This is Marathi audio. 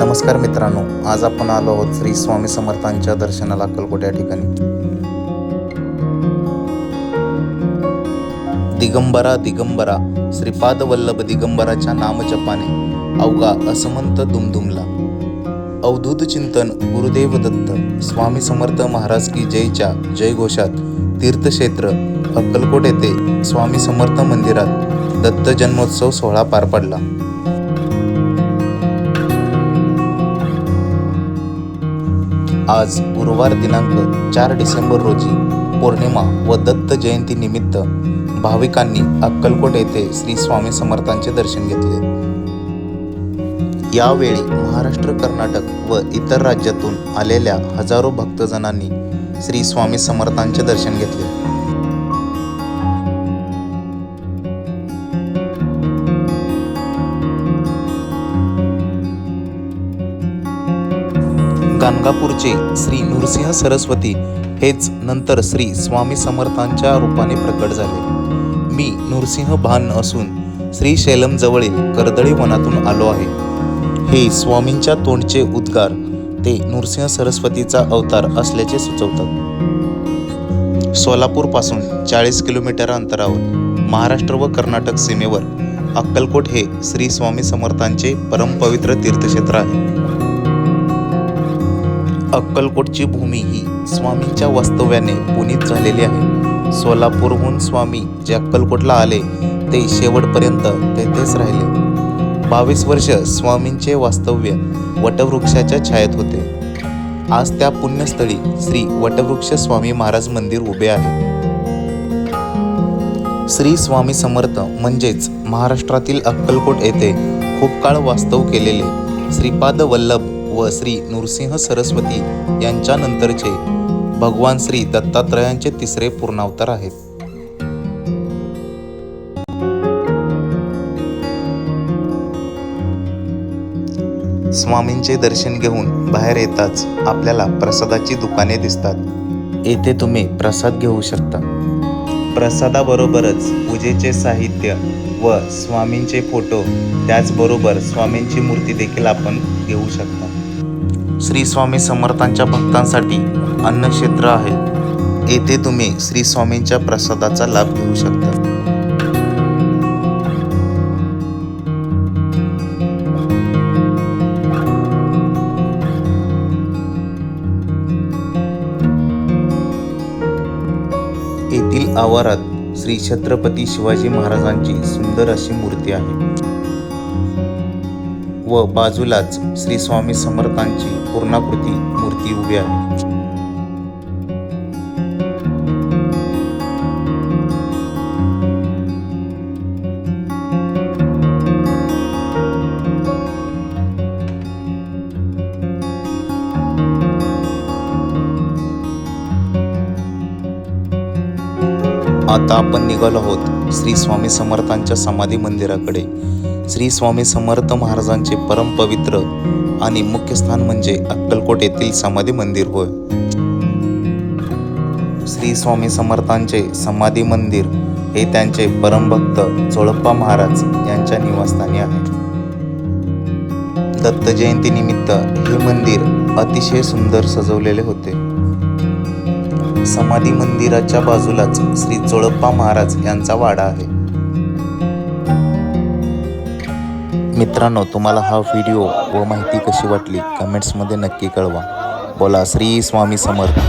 नमस्कार मित्रांनो, आज आपण आलो आहोत श्री स्वामी समर्थांच्या दर्शनाला अक्कलकोट या ठिकाणी। दिगंबरा दिगंबरा श्रीपाद वल्लभ दिगंबराच्या नामजपाने अवघा असमंत दुमदुमला। अवधूत चिंतन गुरुदेव दत्त स्वामी समर्थ महाराज की जयच्या जयघोषात तीर्थक्षेत्र अक्कलकोट येथे स्वामी समर्थ मंदिरात दत्त जन्मोत्सव सोहळा पार पडला। आज गुरुवार दिनांक 4 डिसेंबर रोजी पौर्णिमा व दत्त जयंती निमित्त भाविकांनी अक्कलकोट येथे श्री स्वामी समर्थांचे दर्शन घेतले। यावेळी महाराष्ट्र, कर्नाटक व इतर राज्यातून आलेल्या हजारो भक्तजनांनी श्री स्वामी समर्थांचे दर्शन घेतले। गाणगापूरचे श्री नृसिंह सरस्वती हेच नंतर श्री स्वामी समर्थांच्या रूपाने प्रकट झाले। मी नृसिंह भान असून श्री शैलम जवळील कर्दळी वनातून आलो आहे। हे स्वामींच्या तोंडचे उद्गार ते नृसिंह सरस्वतीचा अवतार असल्याचे सुचवतात। सोलापूर पासून 40 किलोमीटर अंतरावर महाराष्ट्र व कर्नाटक सीमेवर अक्कलकोट हे श्री स्वामी समर्थांचे परमपवित्र तीर्थक्षेत्र आहे। अक्कलकोटची भूमी ही स्वामींच्या वास्तव्याने पुनीत झालेली आहे। सोलापूरहून स्वामी जे अक्कलकोटला आले ते शेवटपर्यंत तेथेच राहिले। 22 वर्ष स्वामींचे वास्तव्य वटवृक्षाच्या छायेत होते। आज त्या पुण्यस्थळी श्री वटवृक्ष स्वामी महाराज मंदिर उभे आहे। श्री स्वामी समर्थ म्हणजेच महाराष्ट्रातील अक्कलकोट येथे खूप काळ वास्तव केलेले श्रीपाद वल्लभ व श्री नृसिंह सरस्वती यांच्या नंतरचे भगवान श्री दत्तात्रयांचे तिसरे पूर्णावतार आहेत। स्वामींचे दर्शन घेऊन बाहेर येताच आपल्याला प्रसादाची दुकाने दिसतात। येथे तुम्ही प्रसाद घेऊ शकता। प्रसादाबरोबरच पूजेचे साहित्य व स्वामींचे फोटो, त्याचबरोबर स्वामींची मूर्ती देखील आपण घेऊ शकता। श्री स्वामी समर्थांच्या भक्तांसाठी अन्नक्षेत्र आहे। येथे तुम्ही श्री स्वामींच्या प्रसादाचा लाभ घेऊ शकता। येथील आवारात श्री छत्रपती शिवाजी महाराजांची सुंदर अशी मूर्ती आहे व बाजूलाच श्री स्वामी समर्थांची पूर्णाकृती मूर्ती उभी आहे। आता आपण निघालो आहोत श्री स्वामी समर्थांच्या समाधी मंदिराकडे। श्री स्वामी समर्थ महाराजांचे परमपवित्र आणि मुख्य स्थान म्हणजे अक्कलकोट येथील समाधी मंदिर होय। श्री स्वामी समर्थांचे समाधी मंदिर हे त्यांचे परमभक्त चोळप्पा महाराज यांच्या निवासस्थानी आहे। दत्त जयंती निमित्त हे मंदिर अतिशय सुंदर सजवलेले होते। समाधी मंदिराच्या बाजूलाच श्री चोळप्पा महाराज यांचा वाडा आहे। मित्रांनो, तुम्हाला हा व्हिडिओ व माहिती कशी वाटली कमेंट्समध्ये नक्की कळवा। बोला श्री स्वामी समर्थ।